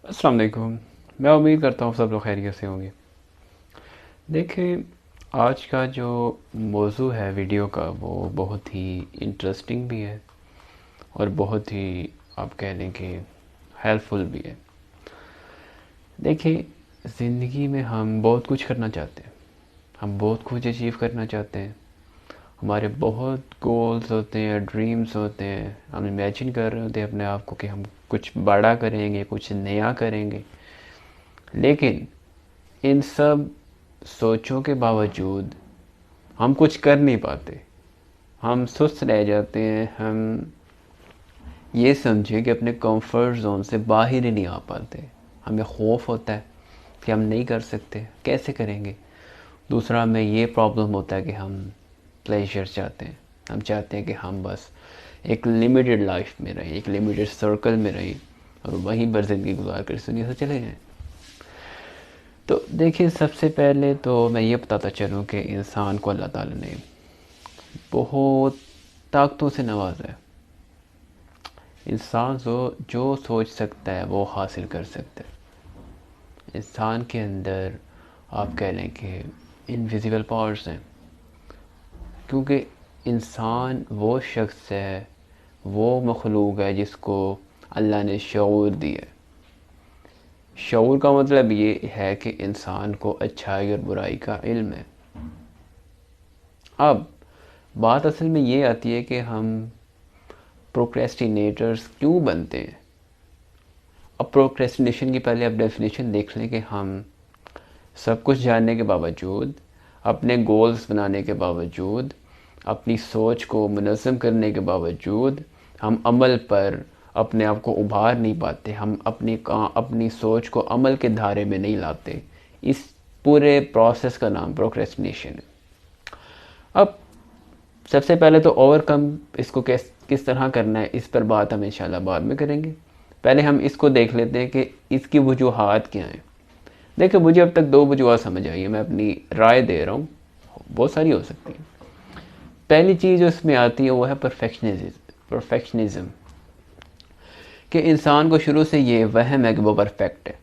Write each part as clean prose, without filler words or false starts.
अस्सलाम वालेकुम। मैं उम्मीद करता हूँ सब लोग खैरियत से होंगे। देखिए, आज का जो मौजू है वीडियो का वो बहुत ही इंटरेस्टिंग भी है और बहुत ही आप कह लें कि हेल्पफुल भी है। देखिए, ज़िंदगी में हम बहुत कुछ करना चाहते हैं, हम बहुत कुछ अचीव करना चाहते हैं। हमारे बहुत गोल्स होते हैं, ड्रीम्स होते हैं। हम इमेजिन कर रहे होते हैं अपने आप को कि हम कुछ बड़ा करेंगे, कुछ नया करेंगे। लेकिन इन सब सोचों के बावजूद हम कुछ कर नहीं पाते, हम सुस्त रह जाते हैं। हम ये समझें कि अपने कंफर्ट जोन से बाहर ही नहीं आ पाते। हमें खौफ होता है कि हम नहीं कर सकते, कैसे करेंगे। दूसरा, हमें ये प्रॉब्लम होता है कि हम प्लेजर चाहते हैं। हम चाहते हैं कि हम बस एक लिमिटेड लाइफ में रहें, एक लिमिटेड सर्कल में रहें और वहीं पर ज़िंदगी गुजार कर इस दुनिया से चले जाएँ। तो देखिए, सबसे पहले तो मैं ये बताता चलूँ कि इंसान को अल्लाह ताला ने बहुत ताकतों से नवाजा है। इंसान जो सोच सकता है वो हासिल कर सकता है। इंसान के अंदर आप कह लें कि इनविजिबल पावर्स हैं, क्योंकि इंसान वो शख्स है, वो मखलूक है जिसको अल्लाह ने शऊर दिया है। शऊर का मतलब ये है कि इंसान को अच्छाई और बुराई का इल्म है। अब बात असल में ये आती है कि हम प्रोक्रेस्टिनेटर्स क्यों बनते हैं। अब प्रोक्रेस्टिनेशन की पहले आप डेफिनेशन देख लें कि हम सब कुछ जानने के बावजूद, अपने गोल्स बनाने के बावजूद, अपनी सोच को मुनज़्ज़म करने के बावजूद हम अमल पर अपने आप को उभार नहीं पाते। हम अपनी सोच को अमल के धारे में नहीं लाते। इस पूरे प्रोसेस का नाम प्रोक्रेस्टिनेशन है। अब सबसे पहले तो ओवरकम इसको किस तरह करना है, इस पर बात हम इंशाल्लाह बाद में करेंगे। पहले हम इसको देख लेते हैं कि इसकी वजूहात क्या हैं। देखिए, मुझे अब तक दो वजूहात समझ आई है, मैं अपनी राय दे रहा हूँ, बहुत सारी हो सकती है। पहली चीज़ जो इसमें आती है वो है परफेक्शनिज्म, कि इंसान को शुरू से ये वहम है कि वो परफेक्ट है।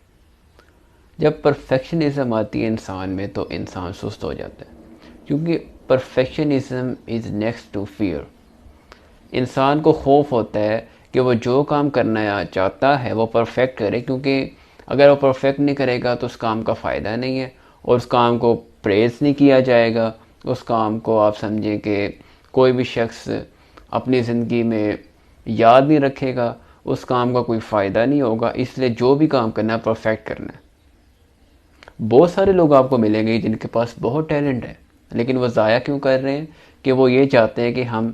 जब परफेक्शनिज्म आती है इंसान में तो इंसान सुस्त हो जाता है, क्योंकि perfectionism is next to fear. इंसान को खौफ होता है कि वो जो काम करना चाहता है वो परफेक्ट करे, क्योंकि अगर वो परफेक्ट नहीं करेगा तो उस काम का फ़ायदा नहीं है और उस काम को प्रेज़ नहीं किया जाएगा। उस काम को आप समझें कि कोई भी शख्स अपनी ज़िंदगी में याद नहीं रखेगा, उस काम का कोई फ़ायदा नहीं होगा। इसलिए जो भी काम करना है परफेक्ट करना है। बहुत सारे लोग आपको मिलेंगे जिनके पास बहुत टैलेंट है, लेकिन वो ज़ाया क्यों कर रहे हैं कि वो ये चाहते हैं कि हम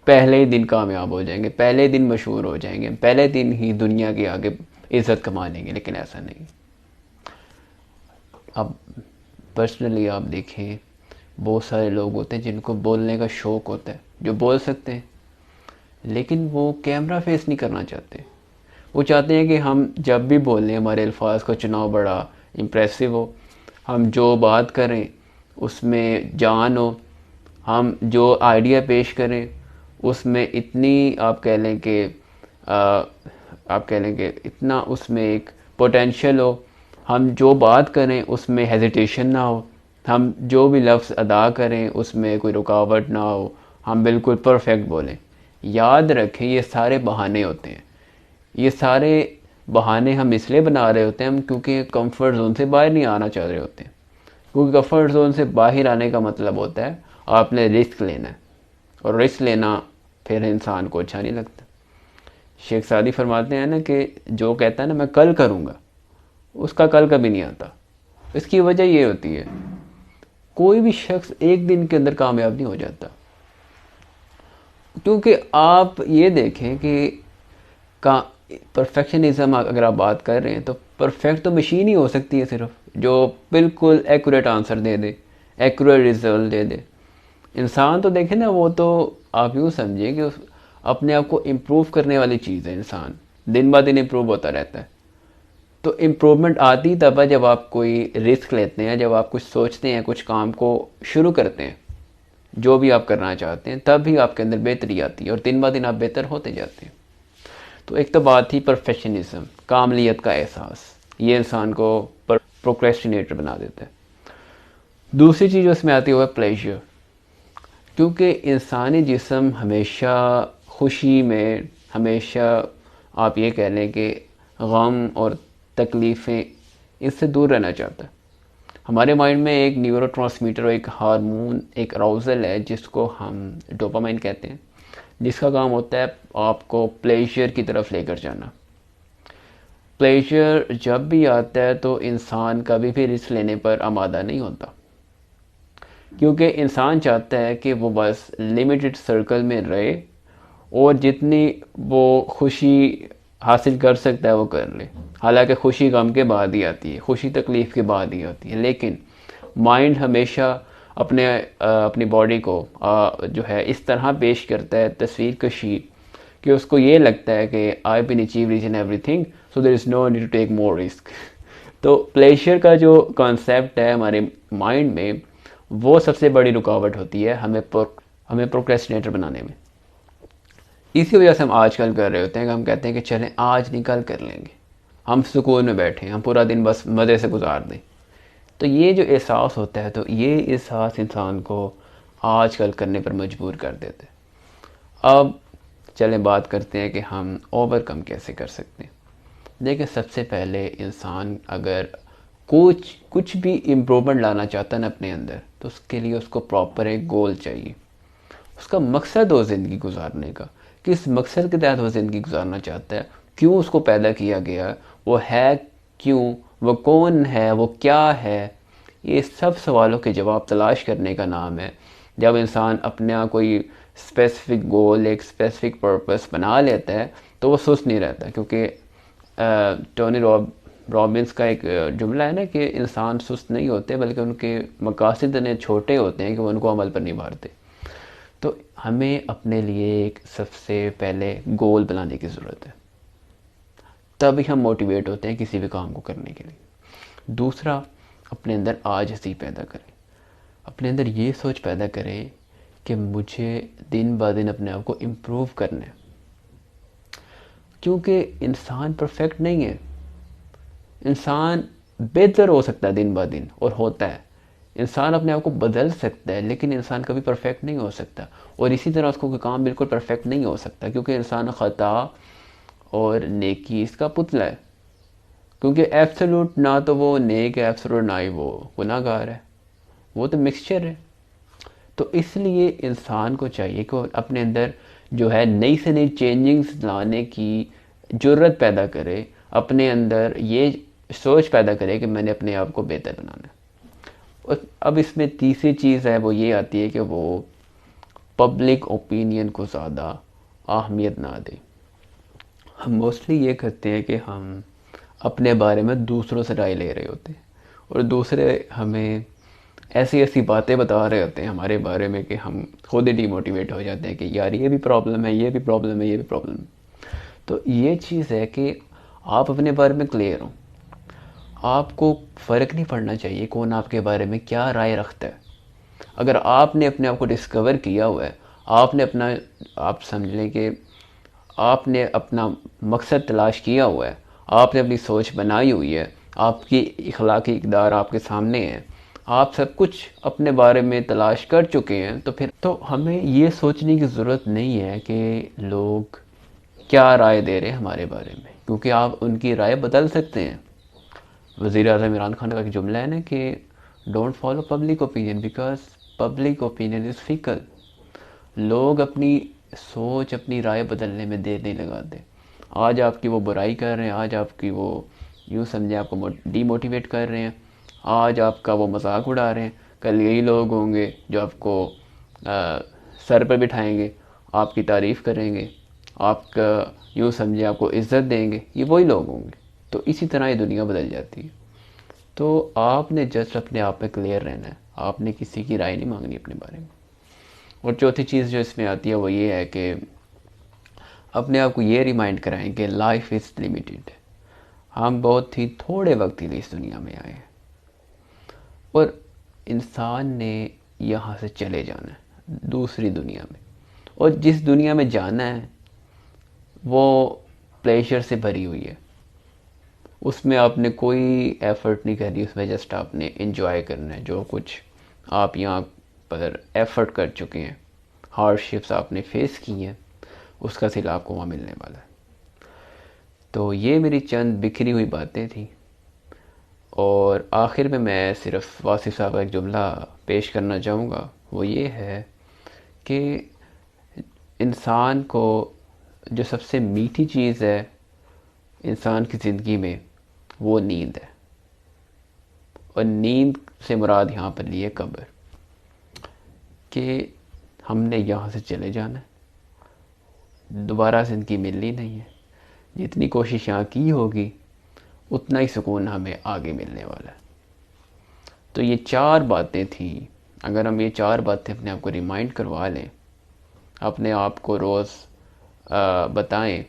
पहले ही दिन कामयाब हो जाएंगे, पहले दिन मशहूर हो जाएंगे, पहले दिन ही दुनिया के आगे इज़्ज़त कमा लेंगे। लेकिन ऐसा नहीं। अब पर्सनली आप देखें, बहुत सारे लोग होते हैं जिनको बोलने का शौक़ होता है, जो बोल सकते हैं, लेकिन वो कैमरा फेस नहीं करना चाहते। वो चाहते हैं कि हम जब भी बोलें हमारे अल्फाज का चुनाव बड़ा इम्प्रेसिव हो, हम जो बात करें उसमें जान हो, हम जो आइडिया पेश करें उसमें इतनी आप कह लें कि इतना उसमें एक पोटेंशियल हो, हम जो बात करें उसमें हेजिटेशन ना हो, हम जो भी लफ्ज़ अदा करें उसमें कोई रुकावट ना हो, हम बिल्कुल परफेक्ट बोलें। याद रखें, ये सारे बहाने होते हैं। ये सारे बहाने हम इसलिए बना रहे होते हैं हम क्योंकि कंफर्ट जोन से बाहर नहीं आना चाह रहे होते हैं। क्योंकि कंफर्ट जोन से बाहर आने का मतलब होता है आपने रिस्क लेना है, और रिस्क लेना फिर इंसान को अच्छा नहीं लगता। शेख सादी फरमाते हैं ना कि जो कहता है ना मैं कल करूँगा, उसका कल कभी नहीं आता। इसकी वजह ये होती है, कोई भी शख्स एक दिन के अंदर कामयाब नहीं हो जाता। क्योंकि आप ये देखें कि का परफेक्शनिज्म अगर आप बात कर रहे हैं तो परफेक्ट तो मशीन ही हो सकती है सिर्फ, जो बिल्कुल एक्यूरेट आंसर दे दे, एक्यूरेट रिजल्ट दे दे। इंसान तो देखें ना, वो तो आप यूँ समझिए कि अपने आप को इम्प्रूव करने वाली चीज़ है। इंसान दिन ब दिन इम्प्रूव होता रहता है। तो इम्प्रूवमेंट आती तब है जब आप कोई रिस्क लेते हैं, जब आप कुछ सोचते हैं, कुछ काम को शुरू करते हैं, जो भी आप करना चाहते हैं, तब भी आपके अंदर बेहतरी आती है और दिन ब दिन आप बेहतर होते जाते हैं। तो एक तो बात थी परफेक्शनिज्म कामलियत का एहसास, ये इंसान को प्रोक्रेस्टिनेटर बना देता है। दूसरी चीज़ उसमें आती है वो है प्लेजर, क्योंकि इंसानी जिस्म हमेशा खुशी में, हमेशा आप ये कह लें कि गम और तकलीफ़ें, इससे दूर रहना चाहता है। हमारे माइंड में एक न्यूरोट्रांसमीटर और एक हार्मोन, एक अराउजल है जिसको हम डोपामाइन कहते हैं, जिसका काम होता है आपको प्लेजर की तरफ लेकर जाना। प्लेजर जब भी आता है तो इंसान कभी भी रिस्क लेने पर आमादा नहीं होता, क्योंकि इंसान चाहता है कि वो बस लिमिटेड सर्कल में रहे और जितनी वो खुशी हासिल कर सकता है वो कर ले। हालांकि खुशी गम के बाद ही आती है, खुशी तकलीफ़ के बाद ही आती है, लेकिन माइंड हमेशा अपनी बॉडी को जो है इस तरह पेश करता है तस्वीर कशी कि उसको ये लगता है कि I been achieve reach in everything, so there is no need to take more risk. तो प्लेजर का जो कॉन्सेप्ट है हमारे माइंड में, वो सबसे बड़ी रुकावट होती है हमें प्रोक्रेस्टिनेटर बनाने में। इसी वजह से हम आजकल कर रहे होते हैं कि हम कहते हैं कि चलें आज नहीं कल कर लेंगे, हम सुकून में बैठे हैं, हम पूरा दिन बस मज़े से गुजार दें। तो ये जो एहसास होता है, तो ये एहसास इंसान को आजकल करने पर मजबूर कर देते हैं। अब चलें बात करते हैं कि हम ओवरकम कैसे कर सकते हैं। देखिए, सबसे पहले इंसान अगर कुछ भी इम्प्रूवमेंट लाना चाहता है ना अपने अंदर, तो उसके लिए उसको प्रॉपर एक गोल चाहिए। उसका मकसद हो ज़िंदगी गुजारने का, किस मकसद के तहत वो ज़िंदगी गुजारना चाहता है, क्यों उसको पैदा किया गया, वो है क्यों, वो कौन है, वो क्या है। ये सब सवालों के जवाब तलाश करने का नाम है। जब इंसान अपना कोई स्पेसिफिक गोल, एक स्पेसिफिक पर्पस बना लेता है, तो वो सुस्त नहीं रहता। क्योंकि टोनी रॉबिन्स का एक जुमला है ना कि इंसान सुस्त नहीं होते, बल्कि उनके मकासद इतने छोटे होते हैं कि वो उनको अमल पर नहीं उभारते। तो हमें अपने लिए एक सबसे पहले गोल बनाने की ज़रूरत है, तभी हम मोटिवेट होते हैं किसी भी काम को करने के लिए। दूसरा, अपने अंदर आजिज़ी पैदा करें। अपने अंदर ये सोच पैदा करें कि मुझे दिन ब दिन अपने आप को इम्प्रूव करना है, क्योंकि इंसान परफेक्ट नहीं है। इंसान बेहतर हो सकता है दिन ब दिन, और होता है। इंसान अपने आप को बदल सकता है, लेकिन इंसान कभी परफेक्ट नहीं हो सकता। और इसी तरह उसको कोई काम बिल्कुल परफेक्ट नहीं हो सकता, क्योंकि इंसान ख़ता और नेकी इसका पुतला है। क्योंकि एब्सोल्यूट ना तो वो नेक है, एब्सोल्यूट ना ही वो गुनाहगार है, वो तो मिक्सचर है। तो इसलिए इंसान को चाहिए कि वो अपने अंदर जो है नई से नई चेंजिंग्स लाने की ज़रूरत पैदा करे, अपने अंदर ये सोच पैदा करे कि मैंने अपने आप को बेहतर बनाना है। और अब इसमें तीसरी चीज़ है, वो ये आती है कि वो पब्लिक ओपिनियन को ज़्यादा अहमियत ना दे। हम मोस्टली ये करते हैं कि हम अपने बारे में दूसरों से राय ले रहे होते हैं, और दूसरे हमें ऐसी ऐसी बातें बता रहे होते हैं हमारे बारे में कि हम खुद ही डिमोटिवेट हो जाते हैं कि यार ये भी प्रॉब्लम है, ये भी प्रॉब्लम है, ये भी प्रॉब्लम है। तो ये चीज़ है कि आप अपने बारे में क्लियर हो। आपको फ़र्क नहीं पड़ना चाहिए कौन आपके बारे में क्या राय रखता है। अगर आपने अपने आप को डिस्कवर किया हुआ है, आपने अपना, आप समझ लें कि आपने अपना मकसद तलाश किया हुआ है, आपने अपनी सोच बनाई हुई है, आपकी इखलाकी इक़दार आपके सामने है, आप सब कुछ अपने बारे में तलाश कर चुके हैं, तो फिर तो हमें ये सोचने की ज़रूरत नहीं है कि लोग क्या राय दे रहे हैं हमारे बारे में, क्योंकि आप उनकी राय बदल सकते हैं। वज़ीर-ए-आज़म इमरान खान का एक जुमला है ना कि don't follow public opinion because public opinion is fickle. लोग अपनी सोच, अपनी राय बदलने में देर नहीं लगाते। आज आपकी वो बुराई कर रहे हैं, आज आपकी वो, यूँ समझे, आपको डीमोटिवेट कर रहे हैं, आज आपका वो मजाक उड़ा रहे हैं, कल यही लोग होंगे जो आपको सर पर बिठाएंगे, आपकी तारीफ़ करेंगे, आपका, यूँ समझे, आपको इज़्ज़त देंगे। ये वही लोग होंगे। तो इसी तरह ये दुनिया बदल जाती है। तो आपने जस्ट अपने आप में क्लियर रहना है, आपने किसी की राय नहीं मांगनी अपने बारे में। और चौथी चीज़ जो इसमें आती है वो ये है कि अपने आप को ये रिमाइंड कराएं कि लाइफ इज़ लिमिटेड। हम बहुत ही थोड़े वक्त के लिए इस दुनिया में आए हैं, और इंसान ने यहाँ से चले जाना है दूसरी दुनिया में, और जिस दुनिया में जाना है वो प्लेजर से भरी हुई है। उसमें आपने कोई एफ़र्ट नहीं करनी, उसमें जस्ट आपने इंजॉय करना है जो कुछ आप यहाँ पर एफ़र्ट कर चुके हैं, हार्डशिप्स आपने फेस की हैं, उसका सिला आपको वहाँ मिलने वाला है। तो ये मेरी चंद बिखरी हुई बातें थी, और आखिर में मैं सिर्फ वासिफ साहब का एक जुमला पेश करना चाहूँगा। वो ये है कि इंसान को जो सबसे मीठी चीज़ है इंसान की ज़िंदगी में, वो नींद है। और नींद से मुराद यहाँ पर लिए कब्र, कि हमने यहाँ से चले जाना है, दोबारा ज़िंदगी मिलनी नहीं है। जितनी कोशिश यहाँ की होगी उतना ही सुकून हमें आगे मिलने वाला है। तो ये 4 बातें थी। अगर हम ये 4 बातें अपने आप को रिमाइंड करवा लें, अपने आप को रोज़ बताएं,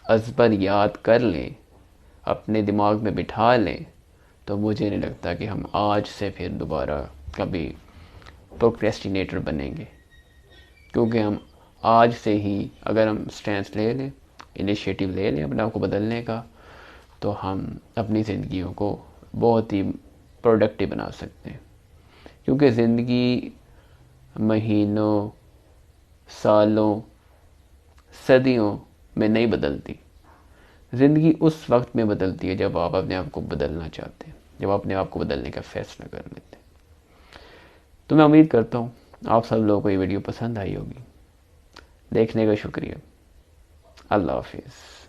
अज़बर याद कर लें, अपने दिमाग में बिठा लें, तो मुझे नहीं लगता कि हम आज से फिर दोबारा कभी प्रोक्रेस्टिनेटर बनेंगे। क्योंकि हम आज से ही अगर हम स्टैंड ले लें, इनिशिएटिव ले लें अपने आप को बदलने का, तो हम अपनी ज़िंदगियों को बहुत ही प्रोडक्टिव बना सकते हैं। क्योंकि ज़िंदगी महीनों, सालों, सदियों में नहीं बदलती। ज़िंदगी उस वक्त में बदलती है जब आप अपने आप को बदलना चाहते हैं, जब आप अपने आप को बदलने का फ़ैसला कर लेते हैं। तो मैं उम्मीद करता हूँ आप सब लोगों को ये वीडियो पसंद आई होगी। देखने का शुक्रिया। अल्लाह हाफिज़।